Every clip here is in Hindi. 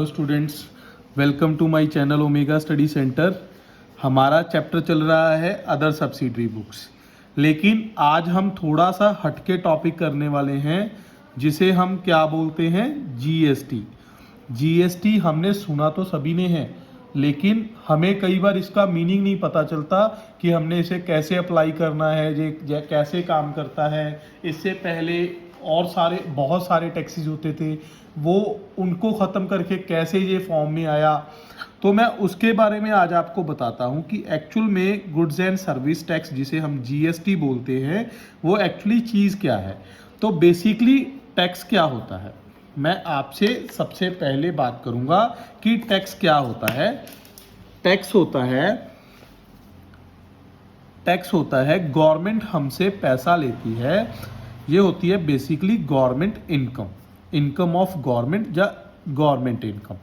Hello students, welcome to my channel omega study centre. हमारा चैप्टर चल रहा है अदर सब्सिडरी बुक्स, लेकिन आज हम थोड़ा सा हटके टॉपिक करने वाले हैं जिसे हम क्या बोलते हैं, जीएसटी। जीएसटी हमने सुना तो सभी ने है, लेकिन हमें कई बार इसका मीनिंग नहीं पता चलता कि हमने इसे कैसे अप्लाई करना है, ये कैसे काम करता है। इससे पहले और बहुत सारे टैक्सेस होते थे, वो उनको ख़त्म करके कैसे ये फॉर्म में आया, तो मैं उसके बारे में आज आपको बताता हूँ कि एक्चुअल में गुड्स एंड सर्विस टैक्स जिसे हम जीएसटी बोलते हैं वो एक्चुअली चीज़ क्या है। तो बेसिकली टैक्स क्या होता है, मैं आपसे सबसे पहले बात करूँगा कि टैक्स क्या होता है। टैक्स होता है गवर्नमेंट हमसे पैसा लेती है, ये होती है basically government income of government या गवर्नमेंट इनकम।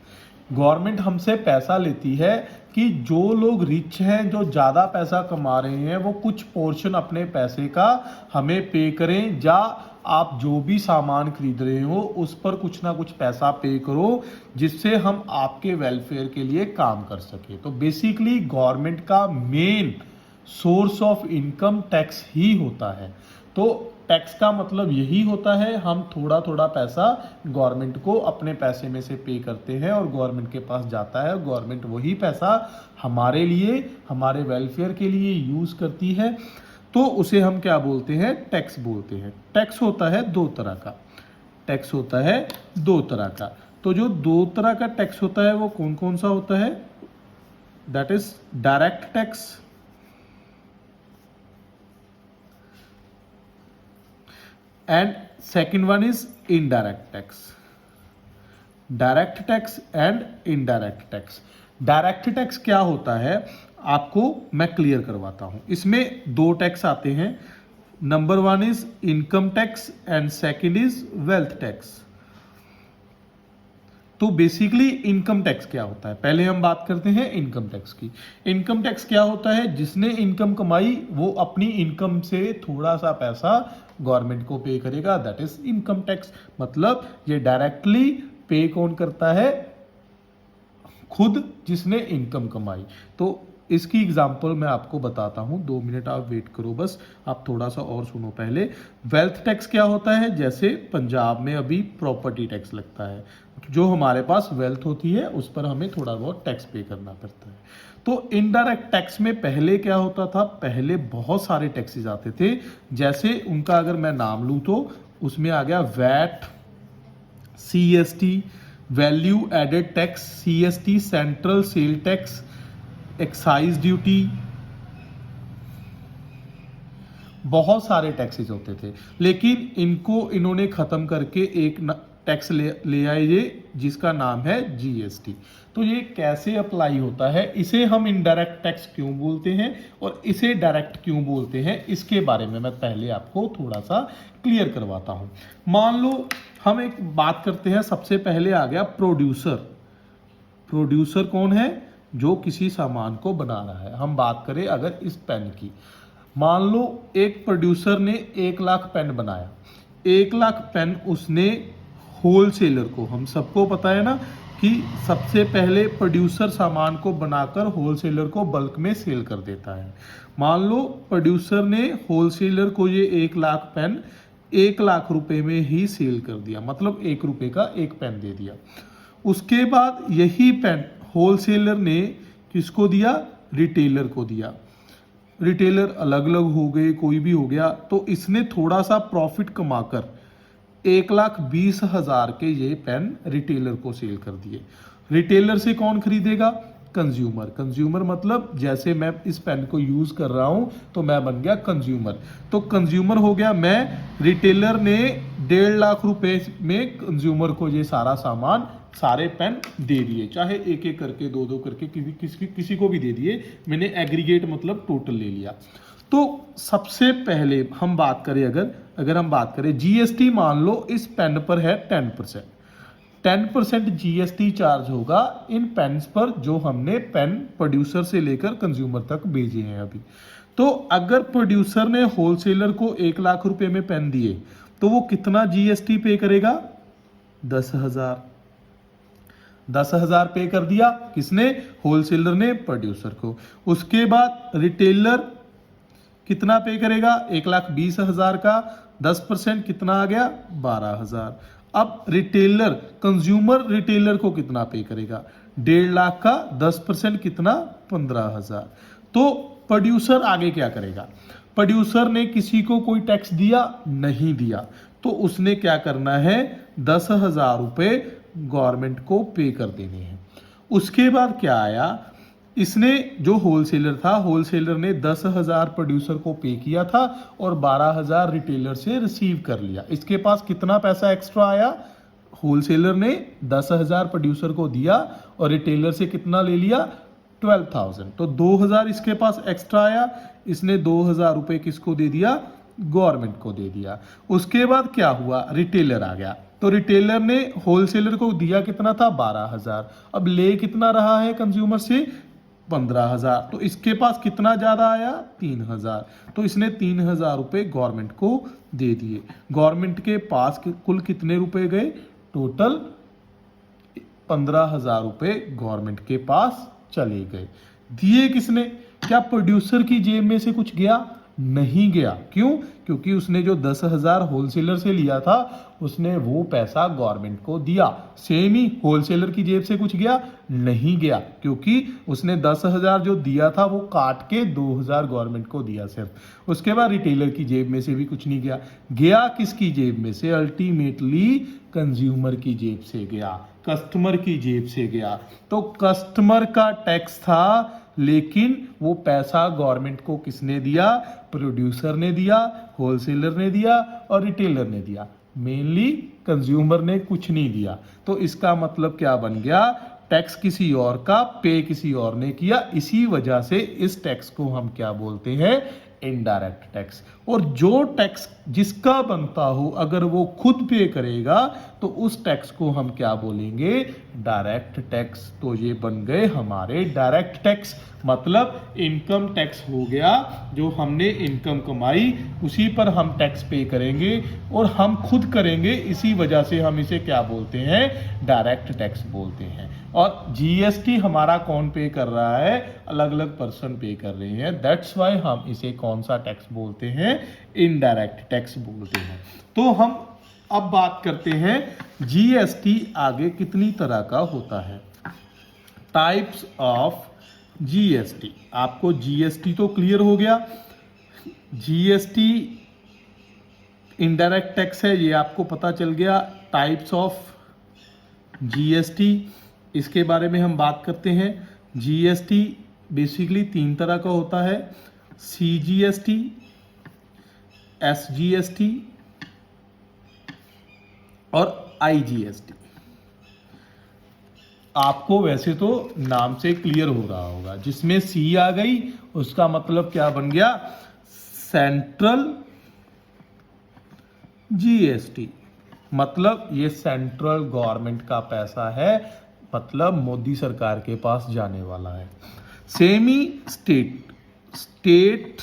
गवर्नमेंट हमसे पैसा लेती है कि जो लोग रिच हैं, जो ज़्यादा पैसा कमा रहे हैं, वो कुछ पोर्शन अपने पैसे का हमें पे करें, या आप जो भी सामान खरीद रहे हो उस पर कुछ ना कुछ पैसा पे करो, जिससे हम आपके वेलफेयर के लिए काम कर सके। तो बेसिकली गवर्नमेंट का main source of income tax ही होता है। तो टैक्स का मतलब यही होता है, हम थोड़ा थोड़ा पैसा गवर्नमेंट को अपने पैसे में से पे करते हैं और गवर्नमेंट के पास जाता है। गवर्नमेंट वही पैसा हमारे लिए, हमारे वेलफेयर के लिए यूज़ करती है, तो उसे हम क्या बोलते हैं, टैक्स बोलते हैं। टैक्स होता है दो तरह का। तो जो दो तरह का टैक्स होता है वो कौन कौन सा होता है, that is direct tax and second one is indirect tax. Direct tax and indirect tax. Direct tax क्या होता है आपको मैं क्लियर करवाता हूं। इसमें दो टैक्स आते हैं, number one is income tax and second is wealth tax. तो बेसिकली इनकम टैक्स क्या होता है, पहले हम बात करते हैं इनकम टैक्स की। इनकम टैक्स क्या होता है, जिसने इनकम कमाई वो अपनी इनकम से थोड़ा सा पैसा गवर्नमेंट को पे करेगा, दैट इज इनकम टैक्स। मतलब ये डायरेक्टली पे कौन करता है, खुद जिसने इनकम कमाई। तो इसकी एग्जांपल मैं आपको बताता हूं, 2 मिनट आप वेट करो बस, आप थोड़ा सा और सुनो पहले। वेल्थ टैक्स क्या होता है, जैसे पंजाब में अभी प्रॉपर्टी टैक्स लगता है, जो हमारे पास वेल्थ होती है उस पर हमें थोड़ा बहुत टैक्स पे करना पड़ता है। तो इनडायरेक्ट टैक्स में पहले क्या होता था, पहले बहुत सारे टैक्सेस आते थे, जैसे उनका अगर मैं नाम लूँ तो उसमें आ गया VAT, CST, value added tax, CST, central sale tax, excise duty, बहुत सारे टैक्सेस होते थे। लेकिन इन्होंने खत्म करके एक टैक्स ले आए ये, जिसका नाम है जीएसटी। तो ये कैसे अप्लाई होता है, इसे हम इनडायरेक्ट टैक्स क्यों बोलते हैं और इसे डायरेक्ट क्यों बोलते हैं, इसके बारे में मैं पहले आपको थोड़ा सा क्लियर करवाता हूं। मान लो हम एक बात करते हैं, सबसे पहले आ गया प्रोड्यूसर। प्रोड्यूसर कौन है, जो किसी सामान को बना रहा है। हम बात करें अगर इस पेन की, मान लो एक प्रोड्यूसर ने 1 लाख पेन बनाया। 1 लाख पेन उसने होलसेलर को, हम सबको पता है ना कि सबसे पहले प्रोड्यूसर सामान को बनाकर होलसेलर को बल्क में सेल कर देता है। मान लो प्रोड्यूसर ने होलसेलर को ये 1 लाख पेन 1 लाख रुपए में ही सेल कर दिया, मतलब 1 रुपए का एक पेन दे दिया। उसके बाद यही पेन होलसेलर ने किसको दिया, रिटेलर को दिया। रिटेलर अलग अलग हो गए, कोई भी हो गया, तो इसने थोड़ा सा प्रॉफिट कमाकर 1,20,000 के ये पेन रिटेलर को सेल कर दिए। रिटेलर से कौन खरीदेगा, कंज्यूमर मतलब जैसे मैं इस पेन को यूज कर रहा हूं तो मैं बन गया कंज्यूमर। तो कंज्यूमर हो गया मैं, रिटेलर ने 1.5 लाख रुपए में कंज्यूमर को ये सारा सामान, सारे पेन दे दिए, चाहे एक एक करके, दो दो करके, किसी को भी दे दिए, मैंने एग्रीगेट मतलब टोटल ले लिया। तो सबसे पहले हम बात करें, अगर हम बात करें जीएसटी, मान लो इस पेन पर है 10% जीएसटी चार्ज होगा इन पेन्स पर, जो हमने पेन प्रोड्यूसर से लेकर कंज्यूमर तक भेजे हैं अभी। तो अगर प्रोड्यूसर ने होलसेलर को 1 लाख रुपए में पेन दिए तो वो कितना जीएसटी पे करेगा, 10,000। 10,000 पे कर दिया, किसने? होलसेलर ने प्रोड्यूसर को। उसके बाद रिटेलर कितना पे करेगा? 1,20,000 का 10% कितना आ गया? 12,000। अब रिटेलर, कंज्यूमर रिटेलर को कितना पे करेगा? 1.5 लाख का 10% कितना? 15,000। तो प्रोड्यूसर आगे क्या करेगा? प्रोड्यूसर ने किसी को कोई टैक्स दिया? नहीं दिया। तो उसने क्या करना है? 10,000 रुपए गवर्नमेंट को पे कर देने हैं। उसके बाद क्या आया? इसने जो होलसेलर था, होलसेलर ने 10,000 प्रोड्यूसर को पे किया था और 12,000 रिटेलर से रिसीव कर लिया। इसके पास कितना पैसा एक्स्ट्रा आया? होलसेलर ने 10,000 प्रोड्यूसर को दिया और रिटेलर से कितना ले लिया? 12,000। तो 2,000 इसके पास एक्स्ट्रा आया। इसने 2,000 रुपए किसको दे दिया? गवर्नमेंट को दे दिया। उसके बाद क्या हुआ? रिटेलर आ गया। तो रिटेलर ने होलसेलर को दिया कितना था? 12,000। अब ले कितना रहा है कंज्यूमर से? 15,000। तो इसके पास कितना ज्यादा आया? 3,000। तो इसने 3,000 रुपए गवर्नमेंट को दे दिए। गवर्नमेंट के पास कुल कितने रुपए गए? टोटल 15,000 रुपए गवर्नमेंट के पास चले गए। दिए किसने? क्या प्रोड्यूसर की जेब में से कुछ गया? नहीं गया। क्यों? क्योंकि उसने जो 10,000 होलसेलर से लिया था, उसने वो पैसा गवर्नमेंट को दिया। सेम ही होलसेलर की जेब से कुछ गया? नहीं गया, क्योंकि उसने 10,000 जो दिया था वो काट के 2,000 गवर्नमेंट को दिया सिर्फ। उसके बाद रिटेलर की जेब में से भी कुछ नहीं गया। गया किसकी जेब में से? अल्टीमेटली कंज्यूमर की जेब से गया, कस्टमर की जेब से गया। तो कस्टमर का टैक्स था, लेकिन वो पैसा गवर्नमेंट को किसने दिया? प्रोड्यूसर ने दिया, होलसेलर ने दिया और रिटेलर ने दिया। मेनली कंज्यूमर ने कुछ नहीं दिया। तो इसका मतलब क्या बन गया? टैक्स किसी और का, पे किसी और ने किया। इसी वजह से इस टैक्स को हम क्या बोलते हैं? Indirect tax. और जो टैक्स जिसका बनता हो, अगर वो खुद पे करेगा तो उस टैक्स को हम क्या बोलेंगे? Direct tax. तो ये बन गए हमारे डायरेक्ट टैक्स। मतलब इनकम टैक्स हो गया, जो हमने इनकम कमाई उसी पर हम टैक्स पे करेंगे और हम खुद करेंगे। इसी वजह से हम इसे क्या बोलते हैं? डायरेक्ट टैक्स बोलते हैं। और जीएसटी हमारा कौन पे कर रहा है? अलग अलग पर्सन पे कर रहे हैं। दैट्स वाई हम इसे कौन सा टैक्स बोलते हैं? इनडायरेक्ट टैक्स बोलते हैं। तो हम अब बात करते हैं जीएसटी आगे कितनी तरह का होता है। Types of GST. आपको जीएसटी तो क्लियर हो गया। जीएसटी इनडायरेक्ट टैक्स है, ये आपको पता चल गया। टाइप्स ऑफ जीएसटी, इसके बारे में हम बात करते हैं। जीएसटी बेसिकली 3 तरह का होता है: सीजीएसटी, एसजीएसटी और आईजीएसटी। आपको वैसे तो नाम से क्लियर हो रहा होगा। जिसमें सी आ गई उसका मतलब क्या बन गया? Central GST. मतलब ये सेंट्रल गवर्नमेंट का पैसा है, मतलब मोदी सरकार के पास जाने वाला है। सेमी स्टेट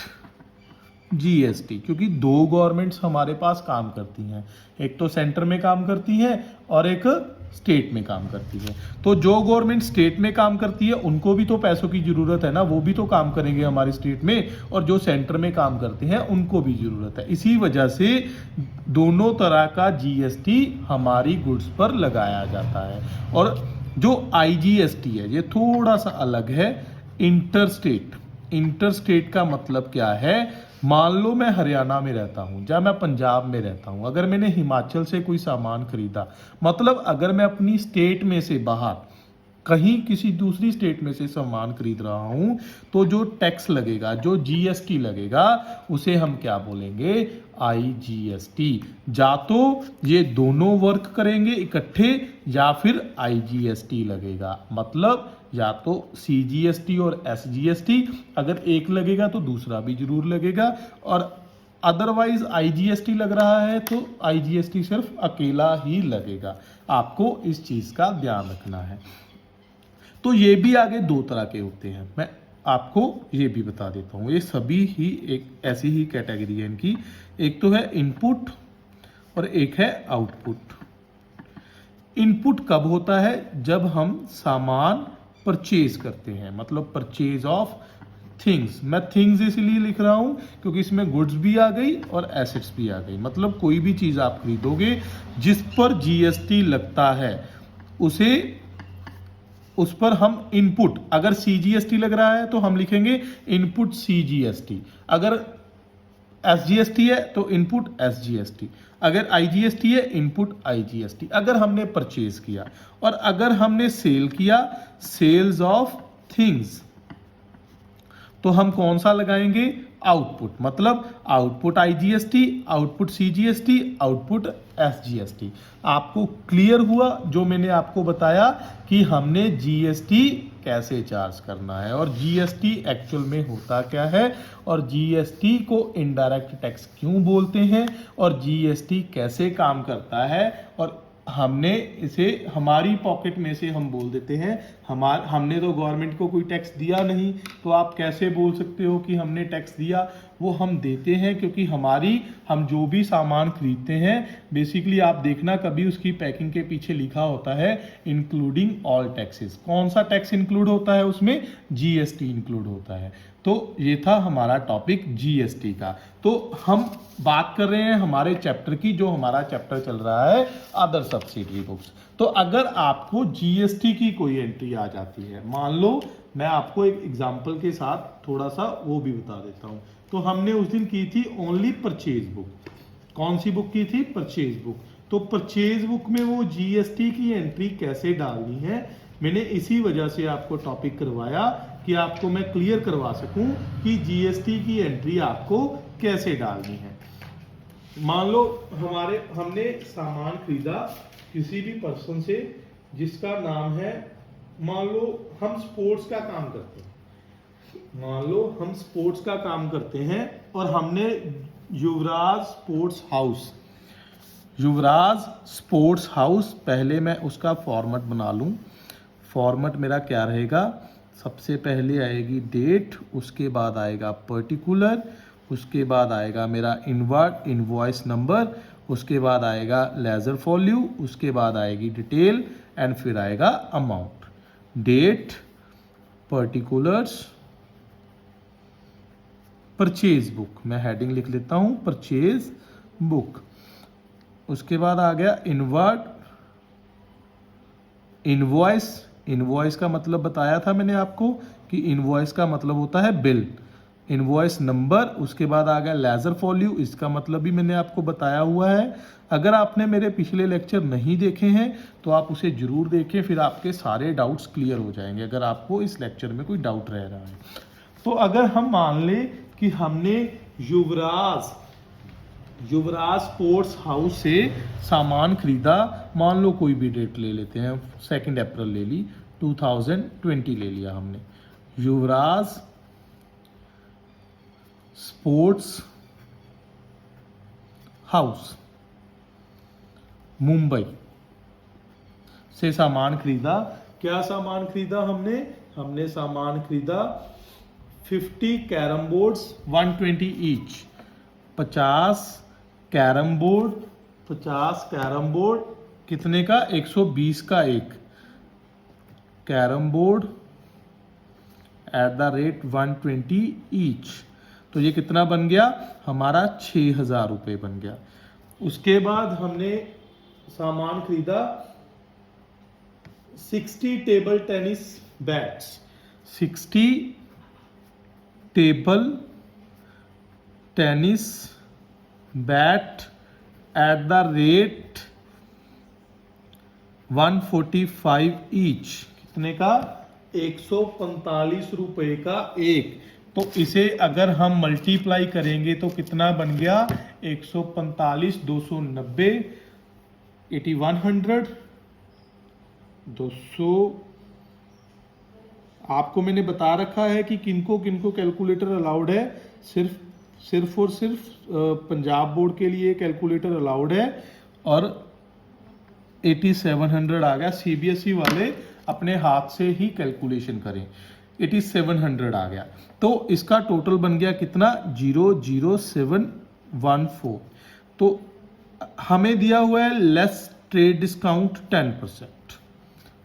जीएसटी, क्योंकि 2 गवर्नमेंट्स हमारे पास काम करती हैं, एक तो सेंटर में काम करती है और एक स्टेट में काम करती है। तो जो गवर्नमेंट स्टेट में काम करती है उनको भी तो पैसों की जरूरत है ना, वो भी तो काम करेंगे हमारे स्टेट में, और जो सेंटर में काम करते हैं उनको भी जरूरत है। इसी वजह से दोनों तरह का जीएसटी हमारी गुड्स पर लगाया जाता है। और जो आईजीएसटी है ये थोड़ा सा अलग है। इंटरस्टेट का मतलब क्या है? मान लो मैं हरियाणा में रहता हूं या मैं पंजाब में रहता हूं, अगर मैंने हिमाचल से कोई सामान खरीदा, मतलब अगर मैं अपनी स्टेट में से बाहर कहीं किसी दूसरी स्टेट में से सामान खरीद रहा हूं, तो जो टैक्स लगेगा, जो जीएसटी लगेगा, उसे हम क्या बोलेंगे? आईजीएसटी। या तो ये दोनों वर्क करेंगे इकट्ठे या फिर आईजीएसटी लगेगा। मतलब या तो सीजीएसटी और एसजीएसटी, अगर एक लगेगा तो दूसरा भी जरूर लगेगा, और अदरवाइज आईजीएसटी लग रहा है तो आईजीएसटी सिर्फ अकेला ही लगेगा। आपको इस चीज का ध्यान रखना है। तो ये भी आगे 2 तरह के होते हैं, मैं आपको ये भी बता देता हूँ। ये सभी ही एक ऐसी ही कैटेगरी है इनकी। एक तो है इनपुट और एक है आउटपुट। इनपुट कब होता है? जब हम सामान परचेज करते हैं, मतलब परचेज ऑफ थिंग्स। मैं थिंग्स इसलिए लिख रहा हूं क्योंकि इसमें गुड्स भी आ गई और एसेट्स भी आ गई। मतलब कोई भी चीज आप खरीदोगे जिस पर जीएसटी लगता है उस पर हम इनपुट, अगर सीजीएसटी लग रहा है तो हम लिखेंगे इनपुट सीजीएसटी, अगर एसजीएसटी है तो इनपुट एसजीएसटी, अगर आईजीएसटी है इनपुट आईजीएसटी। अगर हमने परचेज किया और अगर हमने सेल किया, सेल्स ऑफ थिंग्स, तो हम कौन सा लगाएंगे? आउटपुट। मतलब output IGST, output CGST, output SGST. आपको क्लियर हुआ जो मैंने आपको बताया कि हमने जीएसटी कैसे चार्ज करना है और जीएसटी एक्चुअल में होता क्या है और जीएसटी को इनडायरेक्ट टैक्स क्यों बोलते हैं और जीएसटी कैसे काम करता है। और हमने इसे हमारी पॉकेट में से हम बोल देते हैं, हमने तो गवर्नमेंट को कोई टैक्स दिया नहीं, तो आप कैसे बोल सकते हो कि हमने टैक्स दिया? वो हम देते हैं क्योंकि हम जो भी सामान खरीदते हैं, बेसिकली आप देखना कभी उसकी पैकिंग के पीछे लिखा होता है इंक्लूडिंग ऑल टैक्सेस। कौन सा टैक्स इंक्लूड होता है उसमें? जीएसटी इंक्लूड होता है। तो ये था हमारा टॉपिक जीएसटी का। तो हम बात कर रहे हैं हमारे चैप्टर की, जो हमारा चैप्टर चल रहा है अदर सब्सिडरी बुक्स। तो अगर आपको जीएसटी की कोई एंट्री आ जाती है, मान लो मैं आपको एक एग्जांपल के साथ थोड़ा सा वो भी बता देता हूं। तो हमने उस दिन की थी ओनली परचेज बुक। कौन सी बुक की थी? Purchase book. तो परचेज बुक में वो जीएसटी की एंट्री कैसे डालनी है, मैंने इसी वजह से आपको टॉपिक करवाया कि आपको मैं क्लियर करवा सकूं कि जीएसटी की एंट्री आपको कैसे डालनी है। मान लो हमने सामान खरीदा किसी भी पर्सन से जिसका नाम है, मान लो हम स्पोर्ट्स का काम करते हैं, मान लो हम स्पोर्ट्स का काम करते हैं और हमने युवराज स्पोर्ट्स हाउस, पहले मैं उसका फॉर्मेट बना लूं। फॉर्मेट मेरा क्या रहेगा? सबसे पहले आएगी डेट, उसके बाद आएगा पर्टिकुलर, उसके बाद आएगा मेरा इनवॉइस नंबर, उसके बाद आएगा लेजर वैल्यू, उसके बाद आएगी डिटेल एंड फिर आएगा amount. Date, particulars, purchase book, मैं हेडिंग लिख लेता हूं परचेज बुक। उसके बाद आ गया इनवॉइस का मतलब बताया था मैंने आपको कि इनवॉइस का मतलब होता है बिल। इनवॉइस नंबर, उसके बाद आ गया लेजर वैल्यू, इसका मतलब भी मैंने आपको बताया हुआ है। अगर आपने मेरे पिछले लेक्चर नहीं देखे हैं तो आप उसे जरूर देखें, फिर आपके सारे डाउट्स क्लियर हो जाएंगे अगर आपको इस लेक्चर में कोई डाउट रह रहा है। तो अगर हम मान लें कि हमने युवराज स्पोर्ट्स हाउस से सामान खरीदा, मान लो कोई भी डेट ले लेते हैं, 2 अप्रैल ले ली, 2020 ले लिया हमने। युवराज स्पोर्ट्स हाउस मुंबई से सामान खरीदा। क्या सामान खरीदा हमने सामान खरीदा 50 carrom boards 120 each, 50 carrom board कितने का? 120 का एक carrom board at the rate 120 each. तो ये कितना बन गया? हमारा 6,000 रुपये बन गया। उसके बाद हमने सामान खरीदा 60 table tennis bats, 60 table tennis bat at the rate 145 each. कितने का? 145 रुपए का एक। तो इसे अगर हम मल्टीप्लाई करेंगे तो कितना बन गया? 145, 290, 8100, 200। आपको मैंने बता रखा है कि किनको किनको कैलकुलेटर अलाउड है। सिर्फ और सिर्फ पंजाब बोर्ड के लिए कैलकुलेटर अलाउड है और 8700 आ गया। सीबीएसई वाले अपने हाथ से ही कैलकुलेशन करें। 8700 आ गया। तो इसका टोटल बन गया कितना? 00714। तो हमें दिया हुआ है लेस ट्रेड डिस्काउंट 10%।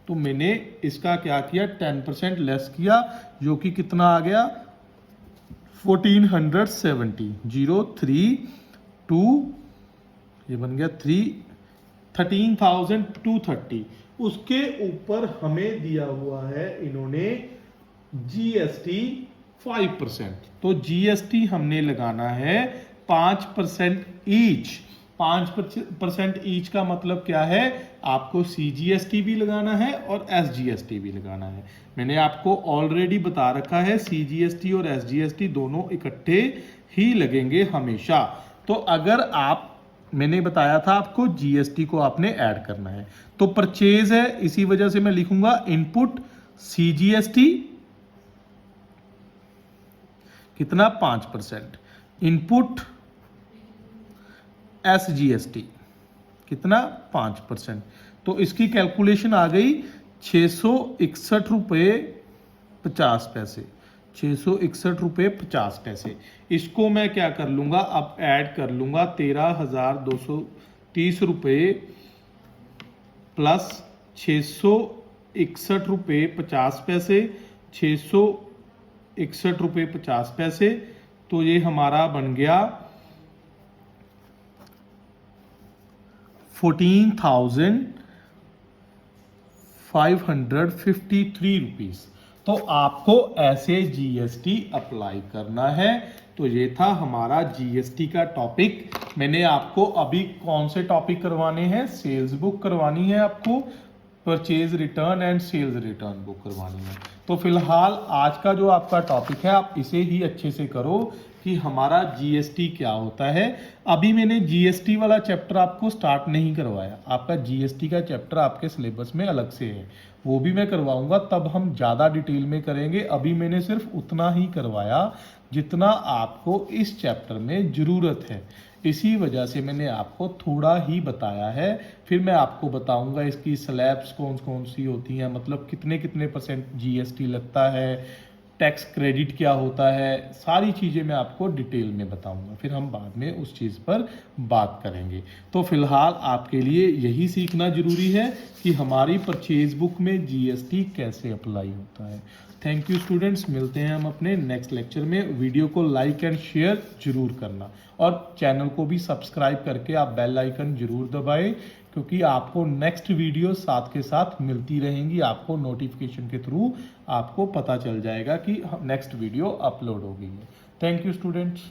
तो मैंने इसका क्या किया, 10% लेस किया, जो कि कितना आ गया 1470, 032, ये बन गया 13,230। उसके ऊपर हमें दिया हुआ है इन्होंने जीएसटी 5%। तो जीएसटी हमने लगाना है 5% ईच। 5% ईच का मतलब क्या है, आपको सीजीएसटी भी लगाना है और एसजीएसटी भी लगाना है। मैंने आपको ऑलरेडी बता रखा है सीजीएसटी और एसजीएसटी दोनों इकट्ठे ही लगेंगे हमेशा। तो अगर आप, मैंने बताया था आपको जीएसटी को आपने ऐड करना है, तो परचेज है, इसी वजह से मैं लिखूंगा इनपुट सीजीएसटी कितना 5%, इनपुट एसजीएसटी कितना 5%। तो इसकी कैलकुलेशन आ गई 661 रुपये 50 पैसे, 661 रुपये 50 पैसे। इसको मैं क्या कर लूंगा, अब ऐड कर लूंगा 13,230 रुपये प्लस 661 रुपये 50 पैसे, 661 रुपये 50 पैसे। तो ये हमारा बन गया 14,553 रुपीज। तो आपको ऐसे जीएसटी अप्लाई करना है। तो ये था हमारा जीएसटी का टॉपिक। मैंने आपको अभी कौन से टॉपिक करवाने हैं, सेल्स बुक करवानी है आपको, purchase return and sales return book करवानी है। तो फिलहाल आज का जो आपका टॉपिक है आप इसे ही अच्छे से करो कि हमारा जीएसटी क्या होता है। अभी मैंने जीएसटी वाला चैप्टर आपको स्टार्ट नहीं करवाया, आपका जीएसटी का चैप्टर आपके सिलेबस में अलग से है, वो भी मैं करवाऊंगा, तब हम ज़्यादा डिटेल में करेंगे। अभी मैंने सिर्फ उतना ही करवाया जितना आपको इस चैप्टर में ज़रूरत है, इसी वजह से मैंने आपको थोड़ा ही बताया है। फिर मैं आपको बताऊंगा इसकी स्लैब्स कौन कौन सी होती हैं, मतलब कितने कितने % जीएसटी लगता है, टैक्स क्रेडिट क्या होता है, सारी चीज़ें मैं आपको डिटेल में बताऊंगा। फिर हम बाद में उस चीज़ पर बात करेंगे। तो फिलहाल आपके लिए यही सीखना जरूरी है कि हमारी परचेज बुक में जीएसटी कैसे अप्लाई होता है। थैंक यू स्टूडेंट्स, मिलते हैं हम अपने नेक्स्ट लेक्चर में। वीडियो को लाइक एंड शेयर जरूर करना और चैनल को भी सब्सक्राइब करके आप बेल आइकन जरूर दबाएं, क्योंकि आपको नेक्स्ट वीडियो साथ के साथ मिलती रहेंगी। आपको नोटिफिकेशन के थ्रू आपको पता चल जाएगा कि नेक्स्ट वीडियो अपलोड हो गई है। Thank you students.